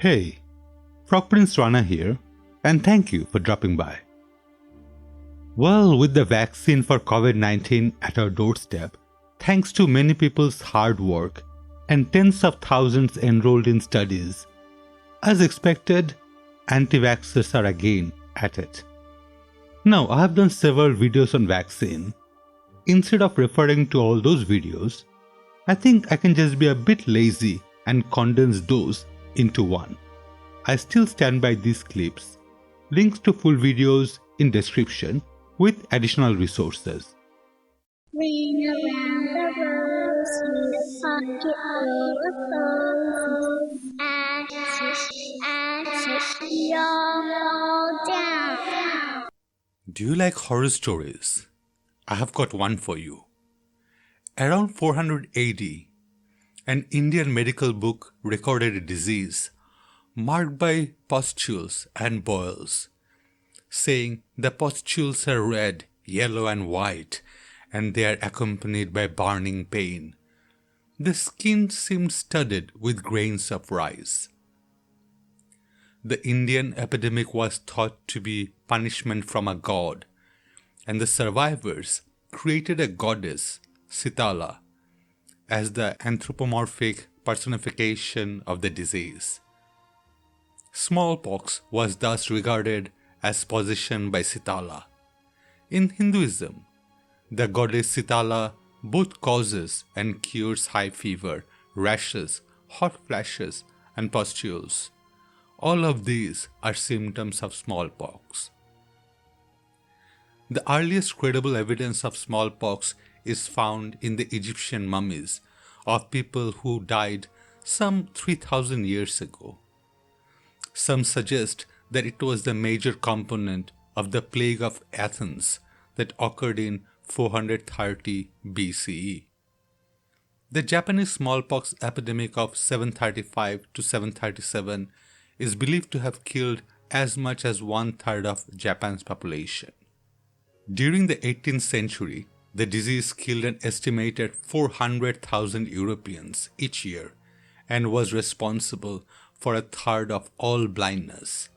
Hey, Frog Prince Rana here, and thank you for dropping by. Well, with the vaccine for COVID-19 at our doorstep, thanks to many people's hard work and tens of thousands enrolled in studies, as expected, anti-vaxxers are again at it. Now, I have done several videos on vaccine. Instead of referring to all those videos, I think I can just be a bit lazy and condense those into one. I still stand by these clips. Links to full videos in description with additional resources. Ring around the roses, pocket full of roses, ashes, y'all fall down. Do you like horror stories? I have got one for you. Around 400 AD, an Indian medical book recorded a disease marked by pustules and boils, saying the pustules are red, yellow and white, and they are accompanied by burning pain. The skin seemed studded with grains of rice. The Indian epidemic was thought to be punishment from a god, and the survivors created a goddess, Sitala, as the anthropomorphic personification of the disease. Smallpox was thus regarded as possession by Sitala. In Hinduism, the goddess Sitala both causes and cures high fever, rashes, hot flashes, and pustules. All of these are symptoms of smallpox. The earliest credible evidence of smallpox is found in the Egyptian mummies of people who died some 3000 years ago. Some suggest that it was the major component of the plague of Athens that occurred in 430 BCE. The Japanese smallpox epidemic of 735 to 737 is believed to have killed as much as 1/3 of Japan's population. During the 18th century, the disease killed an estimated 400,000 Europeans each year and was responsible for 1/3 of all blindness.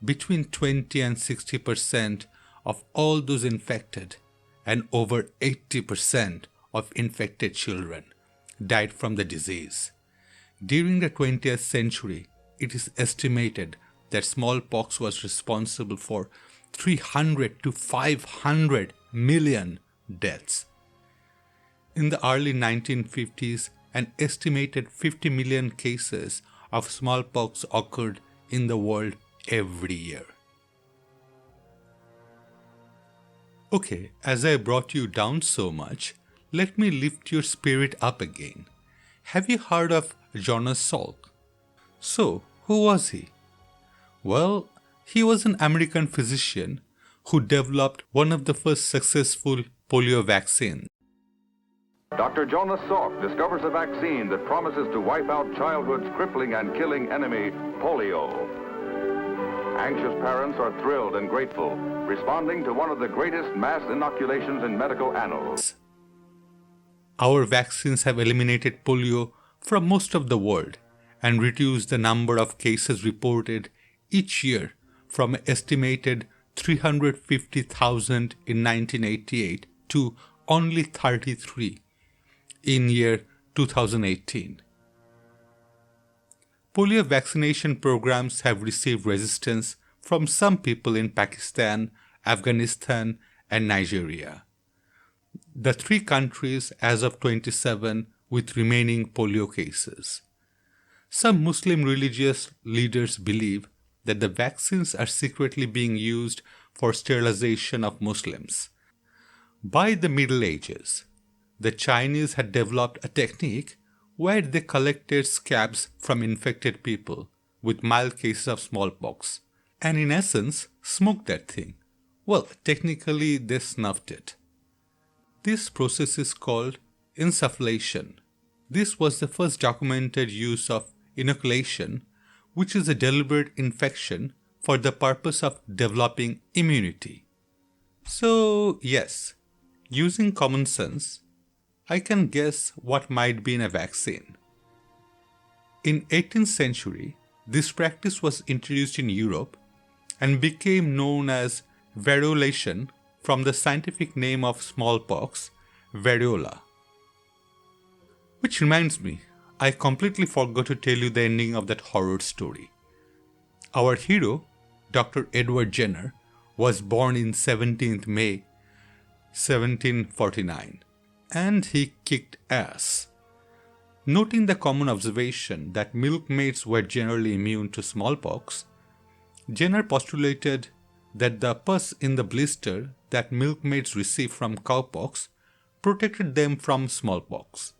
Between 20 and 60% of all those infected and over 80% of infected children died from the disease. During the 20th century, it is estimated that smallpox was responsible for 300 to 500 million deaths. In the early 1950s, an estimated 50 million cases of smallpox occurred in the world every year. Okay, as I brought you down so much, let me lift your spirit up again. Have you heard of Jonas Salk? So, who was he? Well, he was an American physician who developed one of the first successful polio vaccines. Dr. Jonas Salk discovers a vaccine that promises to wipe out childhood's crippling and killing enemy, polio. Anxious parents are thrilled and grateful, responding to one of the greatest mass inoculations in medical annals. Our vaccines have eliminated polio from most of the world and reduced the number of cases reported each year from an estimated 350,000 in 1988 to only 33 in year 2018. Polio vaccination programs have received resistance from some people in Pakistan, Afghanistan, and Nigeria, the three countries as of 27 with remaining polio cases. Some Muslim religious leaders believe that the vaccines are secretly being used for sterilization of Muslims. By the Middle Ages, the Chinese had developed a technique where they collected scabs from infected people with mild cases of smallpox and in essence smoked that thing. Well, technically they snuffed it. This process is called insufflation. This was the first documented use of inoculation, which is a deliberate infection for the purpose of developing immunity. So yes, using common sense, I can guess what might be in a vaccine. In 18th century, This practice was introduced in Europe and became known as variolation from the scientific name of smallpox, variola. Which reminds me, I completely forgot to tell you the ending of that horror story. Our hero, Dr. Edward Jenner, was born in 17th May 1749, and he kicked ass. Noting the common observation that milkmaids were generally immune to smallpox, Jenner postulated that the pus in the blister that milkmaids received from cowpox protected them from smallpox.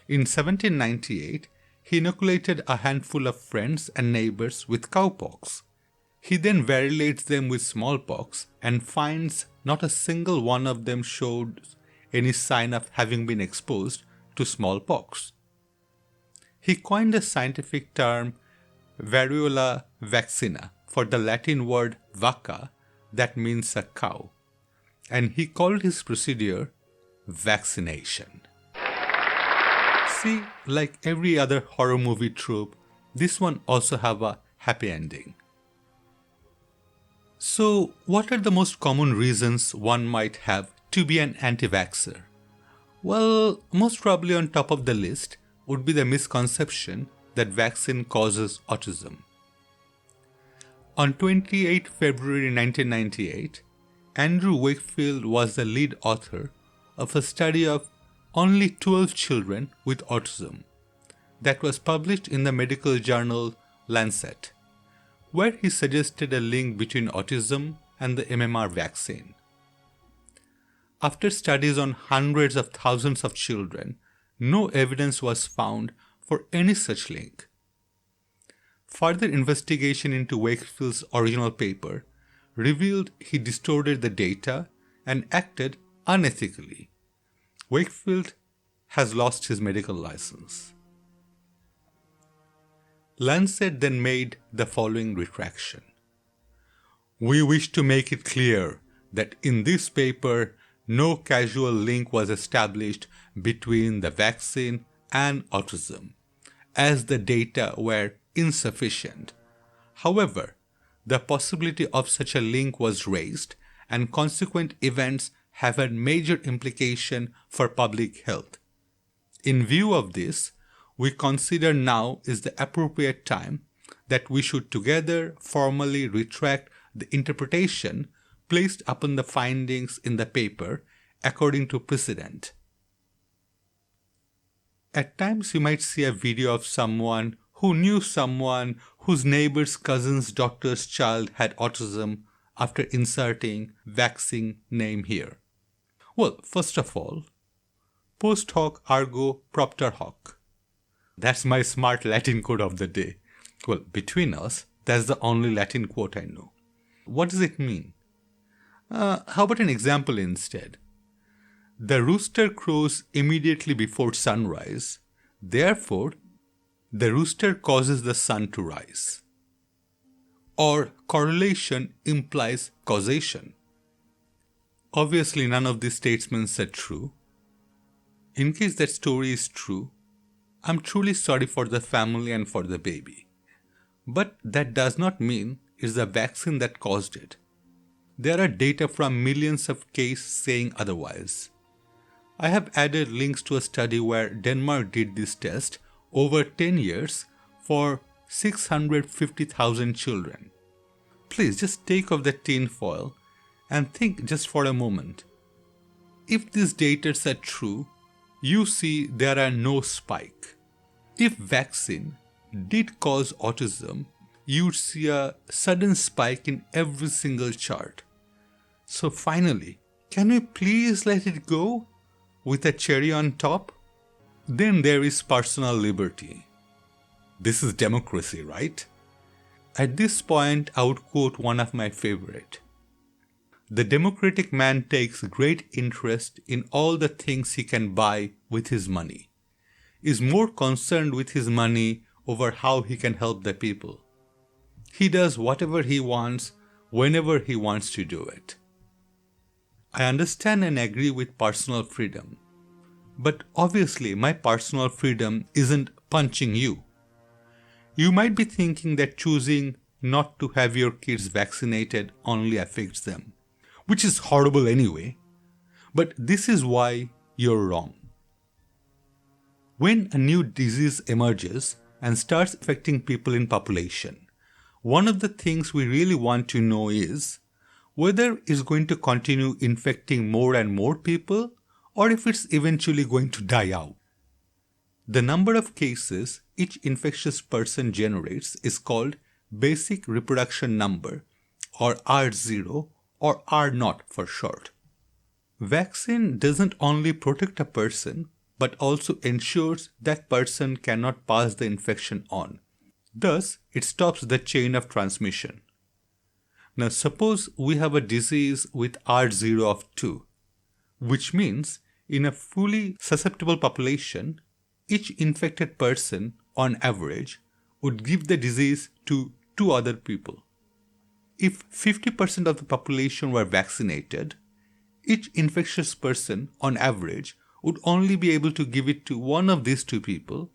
In 1798, he inoculated a handful of friends and neighbors with cowpox. He then variolates them with smallpox and finds not a single one of them showed any sign of having been exposed to smallpox. He coined a scientific term variola vaccina for the Latin word vacca, that means a cow, and he called his procedure vaccination. See, like every other horror movie trope, this one also have a happy ending. So, what are the most common reasons one might have to be an anti-vaxxer? Well, most probably on top of the list would be the misconception that vaccine causes autism. On 28 February 1998, Andrew Wakefield was the lead author of a study of only 12 children with autism that was published in the medical journal Lancet, where he suggested a link between autism and the MMR vaccine. After studies on hundreds of thousands of children, no evidence was found for any such link. Further investigation into Wakefield's original paper revealed he distorted the data and acted unethically. Wakefield has lost his medical license. Lancet then made the following retraction. We wish to make it clear that in this paper, no causal link was established between the vaccine and autism, as the data were insufficient. However, the possibility of such a link was raised, and consequent events have had major implication for public health. In view of this, we consider now is the appropriate time that we should together formally retract the interpretation placed upon the findings in the paper according to precedent. At times you might see a video of someone who knew someone whose neighbor's cousin's doctor's child had autism after inserting vaccine name here. Well, first of all, post hoc ergo propter hoc. That's my smart Latin quote of the day. Well, between us, that's the only Latin quote I know. What does it mean? How about an example instead? The rooster crows immediately before sunrise. Therefore, the rooster causes the sun to rise. Or correlation implies causation. Obviously, none of these statements are true. In case that story is true, I'm truly sorry for the family and for the baby. But that does not mean it's the vaccine that caused it. There are data from millions of cases saying otherwise. I have added links to a study where Denmark did this test over 10 years for 650,000 children. Please just take off the tin foil and think just for a moment. If these data are true, you see there are no spike. If vaccine did cause autism, you'd see a sudden spike in every single chart. So finally, can we please let it go with a cherry on top? Then there is personal liberty. This is democracy, right? At this point, I would quote one of my favorite. The democratic man takes great interest in all the things he can buy with his money, is more concerned with his money over how he can help the people. He does whatever he wants, whenever he wants to do it. I understand and agree with personal freedom, but obviously my personal freedom isn't punching you. You might be thinking that choosing not to have your kids vaccinated only affects them, which is horrible anyway. But this is why you're wrong. When a new disease emerges and starts affecting people in population, one of the things we really want to know is whether it's going to continue infecting more and more people or if it's eventually going to die out. The number of cases each infectious person generates is called basic reproduction number, or R0 or R0 for short. Vaccine doesn't only protect a person but also ensures that person cannot pass the infection on. Thus, it stops the chain of transmission. Now suppose we have a disease with R0 of 2, which means in a fully susceptible population, each infected person, on average, would give the disease to 2 other people. If 50% of the population were vaccinated, each infectious person, on average, would only be able to give it to one of these 2 people.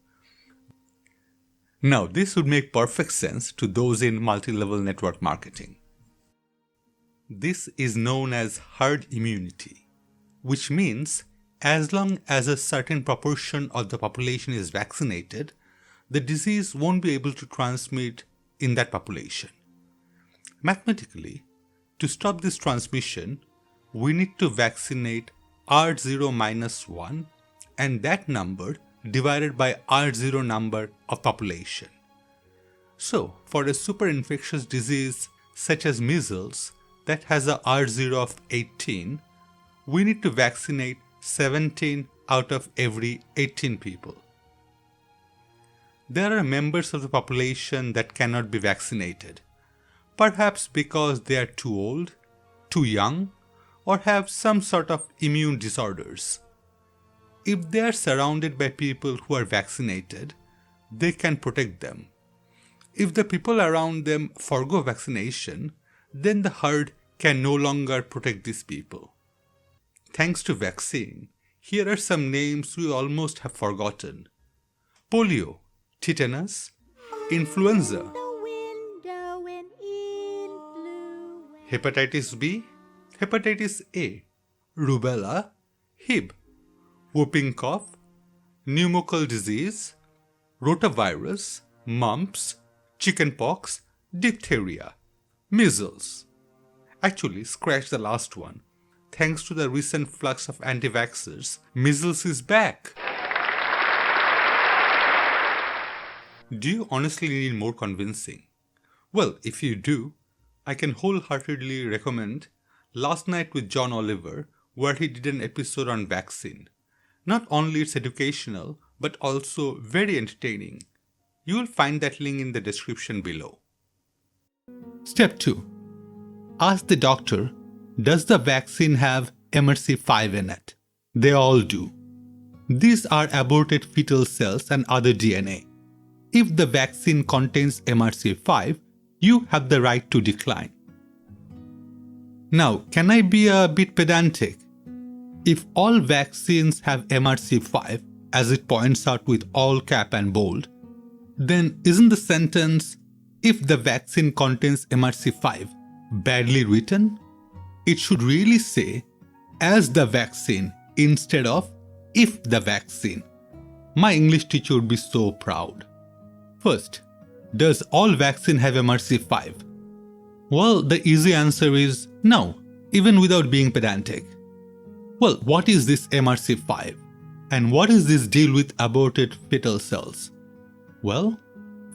Now, this would make perfect sense to those in multi-level network marketing. This is known as herd immunity, which means as long as a certain proportion of the population is vaccinated, the disease won't be able to transmit in that population. Mathematically, to stop this transmission, we need to vaccinate R0 minus 1 and that number divided by R0 number of population. So, for a super infectious disease such as measles that has a R0 of 18, we need to vaccinate 17 out of every 18 people. There are members of the population that cannot be vaccinated, perhaps because they are too old, too young, or have some sort of immune disorders. If they are surrounded by people who are vaccinated, they can protect them. If the people around them forgo vaccination, then the herd can no longer protect these people. Thanks to vaccine, here are some names we almost have forgotten. Polio, Tetanus, Influenza, Hepatitis B, Hepatitis A, Rubella, Hib, whooping cough, Pneumococcal Disease, Rotavirus, Mumps, Chickenpox, Diphtheria, Measles. Actually, scratch the last one. Thanks to the recent flux of anti-vaxxers, Measles is back. Do you honestly need more convincing? Well, if you do, I can wholeheartedly recommend Last Night with John Oliver, where he did an episode on vaccine. Not only it's educational, but also very entertaining. You will find that link in the description below. Step 2. Ask the doctor, does the vaccine have MRC5 in it? They all do. These are aborted fetal cells and other DNA. If the vaccine contains MRC5, you have the right to decline. Now, can I be a bit pedantic? If all vaccines have MRC5, as it points out with all cap and bold, then isn't the sentence, if the vaccine contains MRC5, badly written? It should really say, as the vaccine, instead of if the vaccine. My English teacher would be so proud. First, does all vaccine have MRC5? Well, the easy answer is no, even without being pedantic. Well, what is this MRC5? And what is this deal with aborted fetal cells? Well,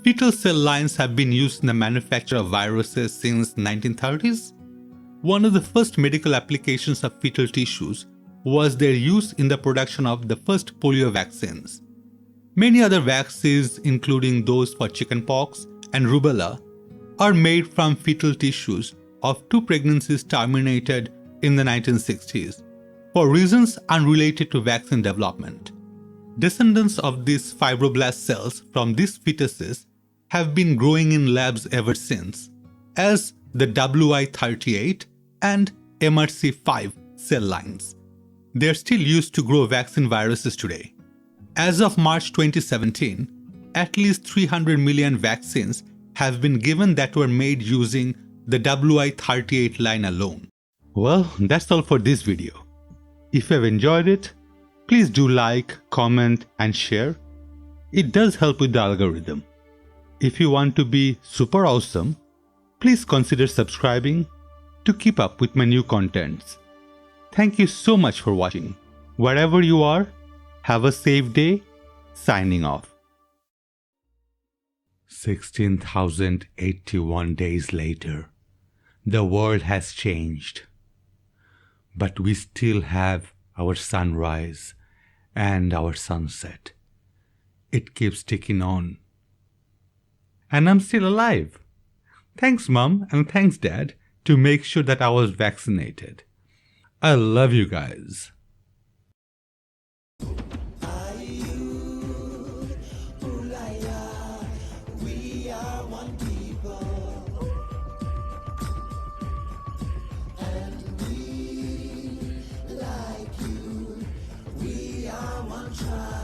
fetal cell lines have been used in the manufacture of viruses since 1930s. One of the first medical applications of fetal tissues was their use in the production of the first polio vaccines. Many other vaccines, including those for chickenpox and rubella, are made from fetal tissues of 2 pregnancies terminated in the 1960s for reasons unrelated to vaccine development. Descendants of these fibroblast cells from these fetuses have been growing in labs ever since, as the WI38 and MRC5 cell lines. They are still used to grow vaccine viruses today. As of March 2017, at least 300 million vaccines have been given that were made using the WI38 line alone. Well, that's all for this video. If you have enjoyed it, please do like, comment and share. It does help with the algorithm. If you want to be super awesome, please consider subscribing to keep up with my new contents. Thank you so much for watching. Wherever you are, have a safe day. Signing off. 16,081 days later, the world has changed. But we still have our sunrise and our sunset. It keeps ticking on. And I'm still alive. Thanks, Mom, and thanks, Dad, to make sure that I was vaccinated. I love you guys. Try.